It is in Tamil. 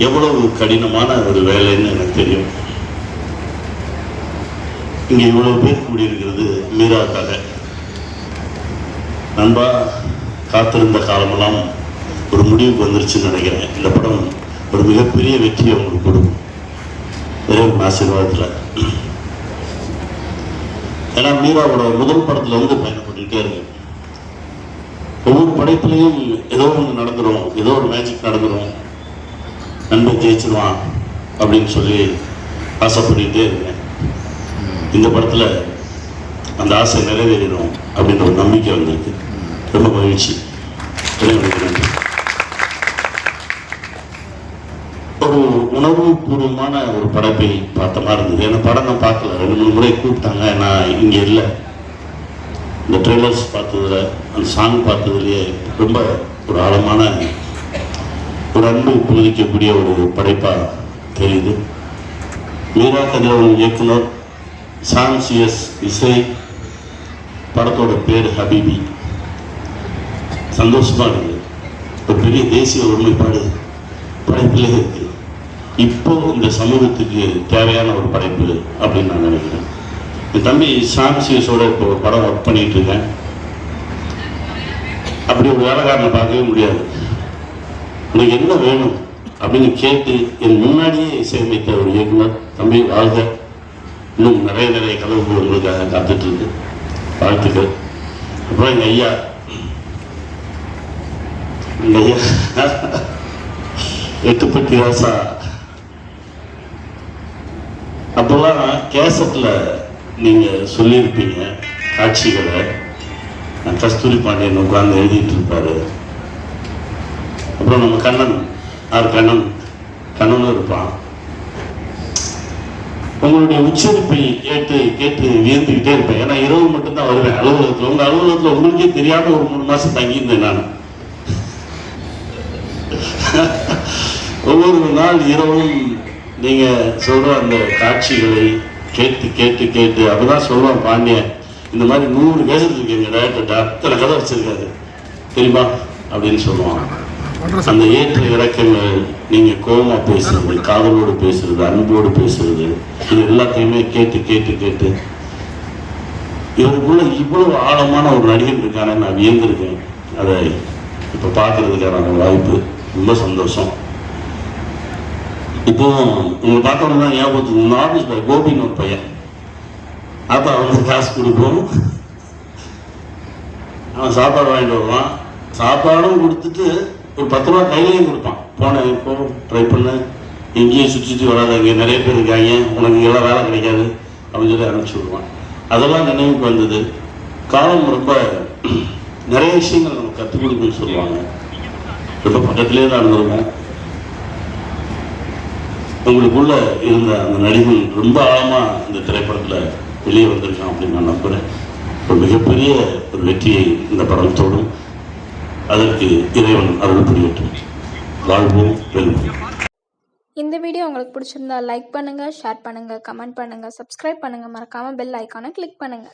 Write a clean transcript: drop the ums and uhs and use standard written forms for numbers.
எவ்வளவு கடினமான ஒரு வேலைன்னு எனக்கு தெரியும். இங்க இவ்வளவு பேர் கூடியிருக்கிறது மீராக்காக. நண்பா, காத்திருந்த காலமெல்லாம் ஒரு முடிவுக்கு வந்துருச்சுன்னு நினைக்கிறேன். இந்த படம் ஒரு மிகப்பெரிய வெற்றியை உங்களுக்கு கொடுக்கும், இறைவன் ஆசீர்வாதத்தில். ஏன்னா மீராவோட முதல் படத்துல வந்து பயணப்பட்டுக்கிட்டே இருக்கு. ஒவ்வொரு படைப்புலையும் ஏதோ ஒன்று நடந்துடும், ஏதோ ஒரு மேஜிக் நடந்துடும், நண்பன் ஜெயிச்சிருவான் அப்படின்னு சொல்லி ஆசைப்பட்டுக்கிட்டே இருக்கேன். இந்த படத்துல அந்த ஆசை நிறைவேறிடும் அப்படின்ற ஒரு நம்பிக்கை வந்திருக்கு. ரொம்ப மகிழ்ச்சி. ஒரு உணர்வு பூர்வமான ஒரு படைப்பை பார்த்த மாதிரி இருந்தது. ஏன்னா படம் நான் பார்க்கல, 2-3 முறை கூப்பிட்டாங்க, நான் இங்கே இல்லை. இந்த ட்ரெய்லர்ஸ் பார்த்ததுல, அந்த சாங் பார்த்ததுலேயே ரொம்ப ஒரு ஆழமான ஒரு அன்பு புதுக்கக்கூடிய ஒரு படைப்பாக தெரியுது. மீரா கதிரவன் இயக்குனர், சாம் சிஎஸ் இசை, படத்தோட பேர் ஹபீபி. சந்தோஷமா இருக்குது. ஒரு பெரிய தேசிய ஒருமைப்பாடு படைப்பிலே இருக்கு. இப்போ இந்த சமூகத்துக்கு தேவையான ஒரு படைப்பு அப்படின்னு நான் நினைக்கிறேன். என் தம்பி சாம் சிஎஸோட இப்போ ஒரு படம் ஒர்க் பண்ணிட்டு இருக்கேன். அப்படி ஒரு வேலைக்காரனை பார்க்கவே முடியாது. உனக்கு என்ன வேணும் அப்படின்னு கேட்டு என் முன்னாடியே இசையமைத்த ஒரு இயக்குனர். தம்பி வாழ்க, இன்னும் நிறைய கதவுகள் உங்களுக்காக காத்துட்டு இருக்கு. வாழ்த்துக்கள். அப்புறம் எங்க ஐயா எட்டுப்பட்டி ராசா, அப்பெல்லாம் கேசட்ல நீங்க சொல்லியிருப்பீங்க காட்சிகளை. கஸ்தூரி பாண்டியன் உட்கார்ந்து எழுதிட்டு இருப்பாரு. அப்புறம் நம்ம கண்ணனும் இருப்பான். உங்களுடைய உச்சரிப்பை கேட்டு கேட்டு வியந்துக்கிட்டே இருப்பேன். ஏன்னா இரவு மட்டும்தான் வருவேன் அலுவலகத்தில். உங்க அலுவலகத்தில் உங்களுக்கே தெரியாம ஒரு 3 மாசம் தங்கியிருந்தேன் நான். ஒவ்வொரு நாள் இரவும் நீங்க சொல்ற அந்த காட்சிகளை கேட்டு கேட்டு கேட்டு அப்பதான் சொல்லுவான் பாண்டியன், இந்த மாதிரி 100 கேசட் இருக்கீங்க டேரக்டர்கிட்ட, அத்தனை கதை வச்சிருக்காரு தெரியுமா அப்படின்னு சொல்லுவான். அந்த ஏற்ற இறக்கங்கள், நீங்க கோபமா பேசுறது, காதலோடு பேசுறது, அன்போடு பேசுறது, இது எல்லாத்தையுமே கேட்டு கேட்டு கேட்டு இவருக்குள்ள இவ்வளவு ஆழமான ஒரு நடிகன் இருக்கானே நான் வியந்திருக்கேன். அதை இப்ப பார்க்கறதுக்கான வாய்ப்பு, ரொம்ப சந்தோஷம். இப்போ உங்களை பார்த்தோம்னா ஞாபகத்துக்கு ஆபீஸ் பாய் கோபின்னு ஒரு பையன். அப்ப அவனுக்கு காசு கொடுப்போம், அவன் சாப்பாடு வாங்கிட்டு வருவான். சாப்பாடும் கொடுத்துட்டு ஒரு 10 ரூபா கையிலையும் கொடுப்பான். போனேன் இப்போ ட்ரை பண்ண, எங்கேயும் சுற்றி வராத, இங்கே நிறைய பேர் இருக்காங்க, உனக்கு எல்லாம் வேலை கிடைக்காது அப்படின்னு சொல்லி அனுப்பிச்சி விடுவான். அதெல்லாம் நினைவுக்கு வந்தது. காலம் ரொம்ப நிறைய விஷயங்கள் நம்ம கற்றுக் கொடுக்குன்னு சொல்லுவாங்க. ரொம்ப பக்கத்திலே தான் இருந்திருக்கோம். உங்களுக்குள்ள இருந்த அந்த நடிகன் ரொம்ப ஆழமா இந்த திரைப்படத்தில் வெளியே வந்திருக்கான் அப்படின்னு நான் நம்புகிறேன். ஒரு மிகப்பெரிய ஒரு வெற்றியை இந்த படம் தோடும். அதற்கு இறைவன் அருள் புரியட்டும். வாழ்வோம், வெல்வோம். இந்த வீடியோ உங்களுக்கு பிடிச்சிருந்தா லைக் பண்ணுங்க, ஷேர் பண்ணுங்க, கமெண்ட் பண்ணுங்க, சப்ஸ்கிரைப் பண்ணுங்க, மறக்காம பெல் ஐக்கானை கிளிக் பண்ணுங்க.